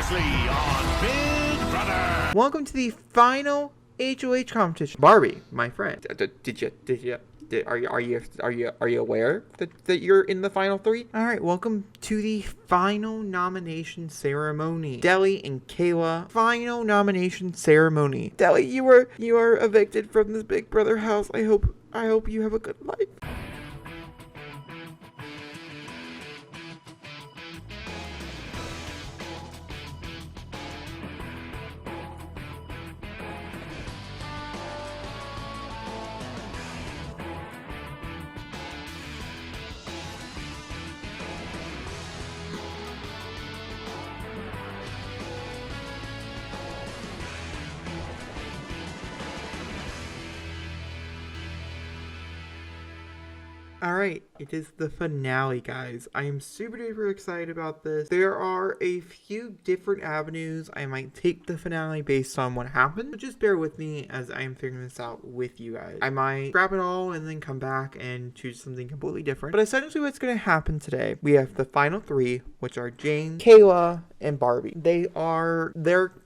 previously on Big Brother. Welcome to the final HOH competition. Barbie, my friend, are you aware that you're in the final three? All right, welcome to the final nomination ceremony. Deli and Kayla, final nomination ceremony. Deli, you are evicted from this Big Brother house. I hope you have a good life. Alright, it is the finale, guys. I am super duper excited about this. There are a few different avenues I might take the finale based on what happened, but just bear with me as I am figuring this out with you guys. I might scrap it all and then come back and choose something completely different. But essentially what's going to happen today, we have the final three, which are James, Kayla, and Barbie.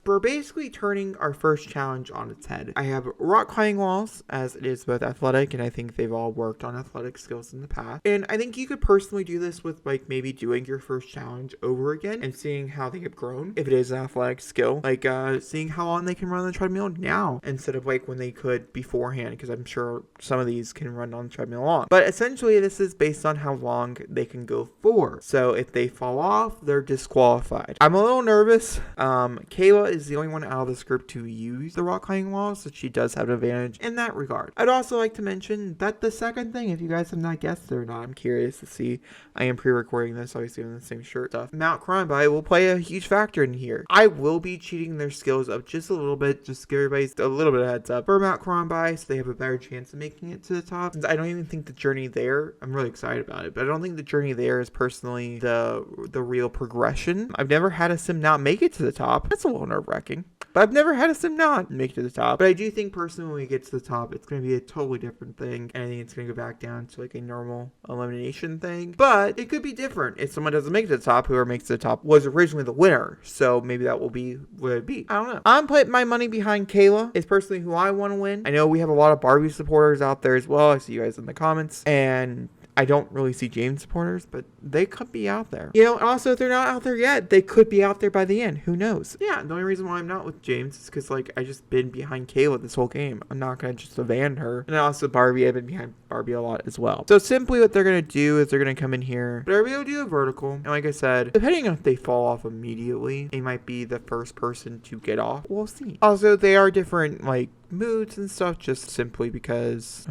We're basically turning our first challenge on its head. I have rock climbing walls, as it is both athletic, and I think they've all worked on athletic skills in the past. And I think you could personally do this with like maybe doing your first challenge over again and seeing how they have grown. If it is an athletic skill, like seeing how long they can run on the treadmill now instead of like when they could beforehand, because I'm sure some of these can run on the treadmill long. But essentially this is based on how long they can go for. So if they fall off, they're disqualified. I'm a little nervous. Kayla is the only one out of this group to use the rock climbing wall, so she does have an advantage in that regard. I'd also like to mention that the second thing, if you guys have not guessed it or not, I'm curious to see. I am pre-recording this, obviously in the same shirt stuff. Mount Cronby will play a huge factor in here. I will be cheating their skills up just a little bit, just to give everybody a little bit of heads up for Mount Cronby, so they have a better chance of making it to the top. I don't even think the journey there, I'm really excited about it, but I don't think the journey there is personally the real progression. I've never had a sim not make it to the top. That's a little nerve-wracking. But I've never had a sim not make it to the top. But I do think personally when we get to the top, it's going to be a totally different thing. And I think it's going to go back down to like a normal elimination thing. But it could be different if someone doesn't make it to the top. Whoever makes it to the top was originally the winner. So maybe that will be what it be. I don't know. I'm putting my money behind Kayla. It's personally who I want to win. I know we have a lot of Barbie supporters out there as well. I see you guys in the comments. And I don't really see James supporters, but they could be out there. You know, also, if they're not out there yet, they could be out there by the end. Who knows? Yeah, the only reason why I'm not with James is because, like, I just been behind Kayla this whole game. I'm not going to just abandon her. And also Barbie, I've been behind Barbie a lot as well. So simply what they're going to do is they're going to come in here. But everybody will do a vertical. And like I said, depending on if they fall off immediately, they might be the first person to get off. We'll see. Also, they are different, like, moods and stuff just simply because...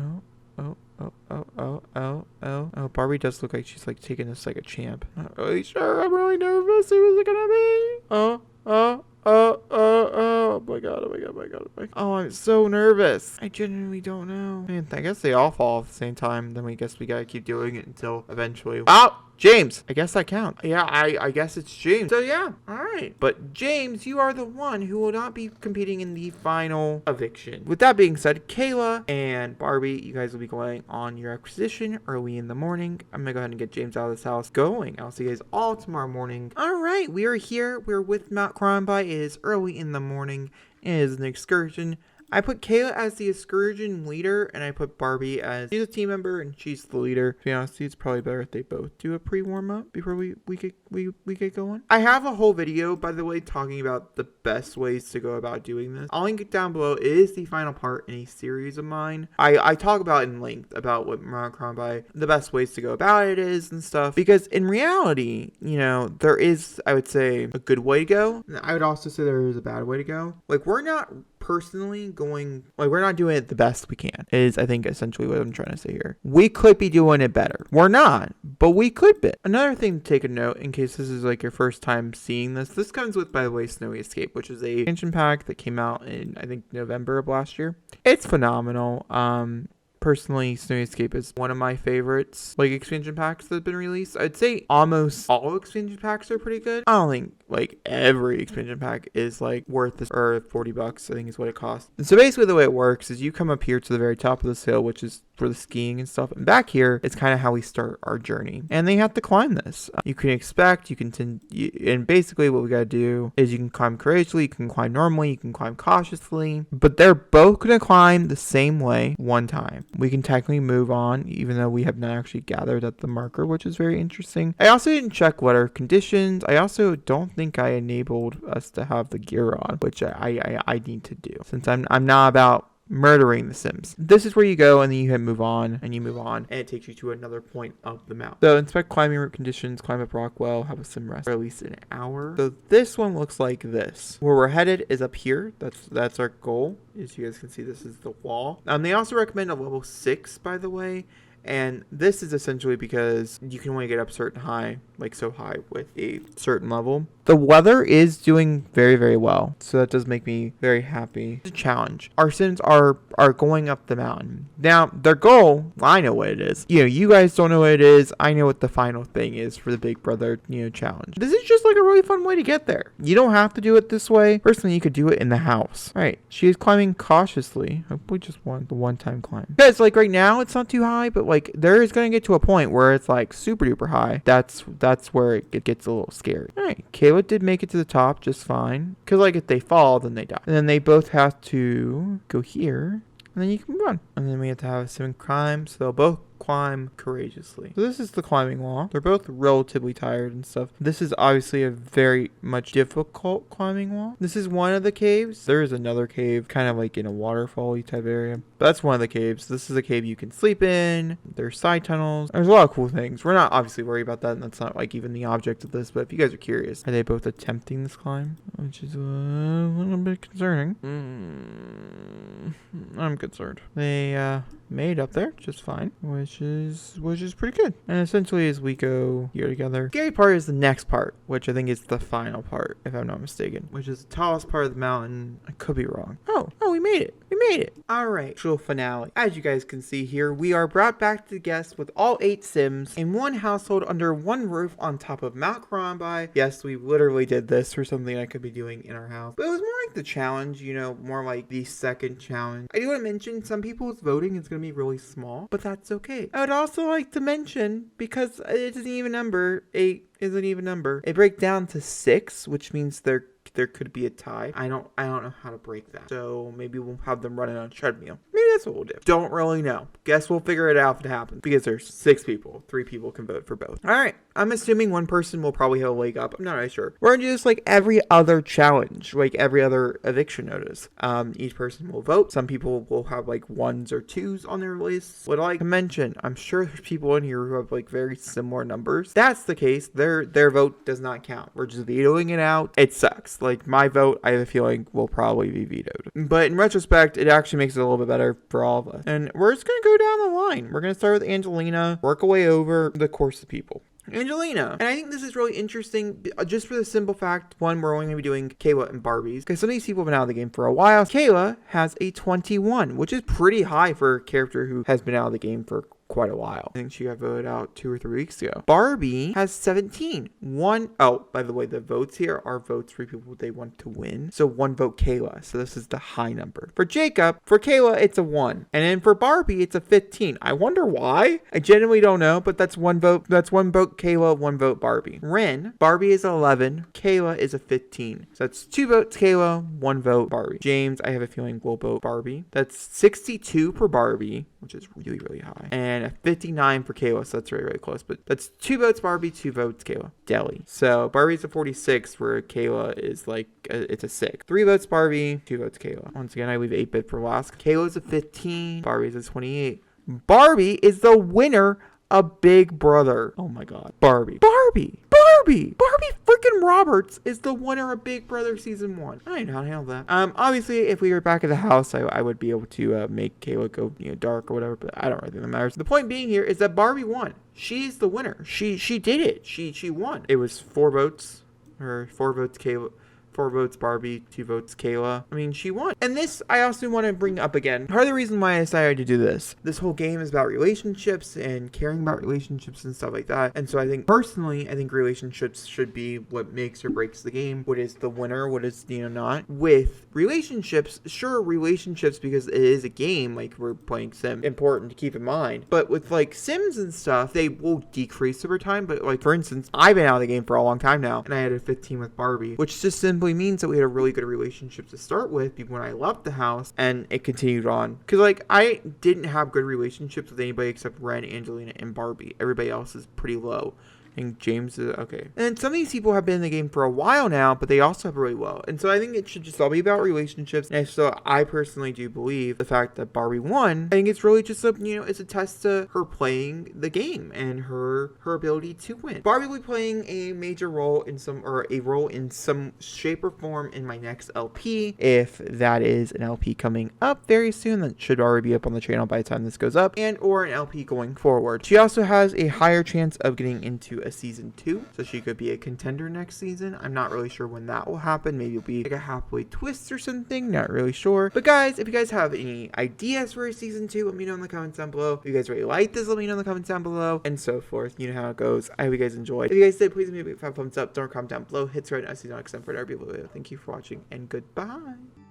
Oh, Barbie does look like she's like taking this like a champ. Not really sure. I'm really nervous. Who is it gonna be? Oh my god. Oh, I'm so nervous. I genuinely don't know. Man, I guess they all fall at the same time. Then we gotta keep doing it until eventually. Oh! James, I guess that counts. Yeah, I guess it's James. So yeah, all right. But James, you are the one who will not be competing in the final eviction. With that being said, Kayla and Barbie, you guys will be going on your acquisition early in the morning. I'm gonna go ahead and get James out of this house going. I'll see you guys all tomorrow morning. All right, we are here. We're with Mount Cronby. It is early in the morning. It is an excursion. I put Kayla as the excursion leader, and I put Barbie as she's a team member and she's the leader. To be honest, it's probably better if they both do a pre-warm up before we get going. I have a whole video, by the way, talking about the best ways to go about doing this. I'll link it down below. It is the final part in a series of mine. I talk about in length about what Mount Cronby, the best ways to go about it is and stuff. Because in reality, you know, there is, I would say, a good way to go. I would also say there is a bad way to go. Like, we're not personally going, like, we're not doing it the best we can, is I think essentially what I'm trying to say here. We could be doing it better. We're not, but we could be. Another thing to take a note, in case this is like your first time seeing this comes with, by the way, Snowy Escape, which is a expansion pack that came out in, I think, November of last year. It's phenomenal. personally, Snowy Escape is one of my favorites, like, expansion packs that have been released. I'd say almost all expansion packs are pretty good. I don't think, like, every expansion pack is, like, worth this, or $40, I think is what it costs. And so basically the way it works is you come up here to the very top of this hill, which is for the skiing and stuff. And back here is kind of how we start our journey. And they have to climb this. You can expect, and basically what we got to do is you can climb courageously, you can climb normally, you can climb cautiously, but they're both going to climb the same way one time. We can technically move on, even though we have not actually gathered at the marker, which is very interesting. I also didn't check weather conditions. I also don't think I enabled us to have the gear on, which I need to do, since I'm not about murdering the Sims. This is where you go, and then you hit move on, and it takes you to another point of the mountain. So inspect climbing route conditions, climb up Rockwell, have a sim rest for at least an hour. So this one looks like this. Where we're headed is up here. That's our goal. As you guys can see, this is the wall. They also recommend a level 6, by the way. And this is essentially because you can only get up certain high, like so high with a certain level. The weather is doing very, very well. So that does make me very happy. It's a challenge. Our Sims are going up the mountain. Now, their goal, I know what it is. You guys don't know what it is. I know what the final thing is for the Big Brother, challenge. This is just like a really fun way to get there. You don't have to do it this way. Personally, you could do it in the house. All right. She is climbing cautiously. We just want the one-time climb. Because, like, right now, it's not too high, but, like, there is going to get to a point where it's, like, super duper high. That's where it gets a little scary. All right. Kayla did make it to the top just fine. Because, like, if they fall, then they die. And then they both have to go here. And then you can move on. And then we have to have a sim climb. So they'll both climb courageously. So this is the climbing wall. They're both relatively tired and stuff. This is obviously a very much difficult climbing wall. This is one of the caves. There is another cave kind of like in a waterfall-y type area. But that's one of the caves. This is a cave you can sleep in. There's side tunnels. There's a lot of cool things. We're not obviously worried about that, and that's not like even the object of this, but if you guys are curious, are they both attempting this climb? Which is a little bit concerning. I'm concerned. They made up there just fine, which is pretty good. And essentially as we go here together, the scary part is the next part, which I think is the final part, if I'm not mistaken, which is the tallest part of the mountain. I could be wrong. Oh, we made it. All right, actual finale. As you guys can see here, we are brought back to the guests with all 8 Sims in one household under one roof on top of Mount Karambai. Yes, we literally did this for something I could be doing in our house, but it was more like the challenge, more like the second challenge. I do want to mention some people's voting is going to be really small, but that's okay. I would also like to mention, because it is an even number, 8 is an even number, it breaks down to 6, which means there could be a tie. I don't know how to break that. So maybe we'll have them running on a treadmill. Maybe that's what we'll do. Don't really know. Guess we'll figure it out if it happens. Because there's 6 people. 3 people can vote for both. Alright. I'm assuming one person will probably have a leg up. I'm not really sure. We're going to do this like every other challenge. Like every other eviction notice. Each person will vote. Some people will have like 1s or 2s on their list. What I like to mention, I'm sure there's people in here who have like very similar numbers. That's the case. Their vote does not count. We're just vetoing it out. It sucks. Like my vote, I have a feeling will probably be vetoed. But in retrospect, it actually makes it a little bit better for all of us. And we're just going to go down the line. We're going to start with Angelina, work our way over the course of people. Angelina. And I think this is really interesting just for the simple fact, one, we're only going to be doing Kayla and Barbies because some of these people have been out of the game for a while. Kayla has a 21, which is pretty high for a character who has been out of the game for quite a while. I think she got voted out 2 or 3 weeks ago. Barbie has 17. Oh, by the way, the votes here are votes for people they want to win. So 1 vote Kayla. So this is the high number. For Kayla, it's a 1. And then for Barbie, it's a 15. I wonder why. I genuinely don't know, but that's 1 vote. That's 1 vote Kayla, 1 vote Barbie. Barbie is 11. Kayla is a 15. So that's 2 votes Kayla, 1 vote Barbie. James, I have a feeling will vote Barbie. That's 62 for Barbie, which is really, really high. And a 59 for Kayla, so that's very, very close. But that's 2 votes Barbie, 2 votes Kayla. Deli. So Barbie's a 46, where Kayla is like, it's a 6. 3 votes Barbie, 2 votes Kayla. Once again, I leave 8-bit for last. Kayla's a 15. Barbie's a 28. Barbie is the winner of Big Brother. Oh my god. Barbie freaking Roberts is the winner of Big Brother Season 1. I don't know how to handle that. Obviously, if we were back at the house, I would be able to make Kayla go dark or whatever, but I don't really think that matters. The point being here is that Barbie won. She's the winner. She did it. She won. It was 4 votes. Or 4 votes Kayla. 4 votes Barbie, 2 votes Kayla. I mean, she won. And this, I also want to bring up again. Part of the reason why I decided to do this whole game is about relationships and caring about relationships and stuff like that. And so I think, personally, I think relationships should be what makes or breaks the game. What is the winner, what is, not. With relationships, sure, relationships, because it is a game, like we're playing Sim, important to keep in mind. But with like Sims and stuff, they will decrease over time. But like, for instance, I've been out of the game for a long time now, and I had a 15 with Barbie, which just simply means that we had a really good relationship to start with when I left the house, and it continued on. Because like, I didn't have good relationships with anybody except Ren, Angelina, and Barbie. Everybody else is pretty low. I think James is okay. And some of these people have been in the game for a while now, but they also have really well. And so I think it should just all be about relationships. And so I personally do believe the fact that Barbie won, I think it's really just it's a test to her playing the game and her ability to win. Barbie will be playing a major role in some shape or form in my next LP. If that is an LP coming up very soon, that should already be up on the channel by the time this goes up, and or an LP going forward. She also has a higher chance of getting into a season 2, so she could be a contender next season. I'm not really sure when that will happen. Maybe it'll be like a halfway twist or something, not really sure. But guys, if you guys have any ideas for a season 2, let me know in the comments down below. If you guys really like this, let me know in the comments down below, and so forth. You know how it goes. I hope you guys enjoyed. If you guys did, please give me a big 5 thumbs up. Don't comment down below. Hit subscribe. I'll see you next time for another video. Thank you for watching, and goodbye.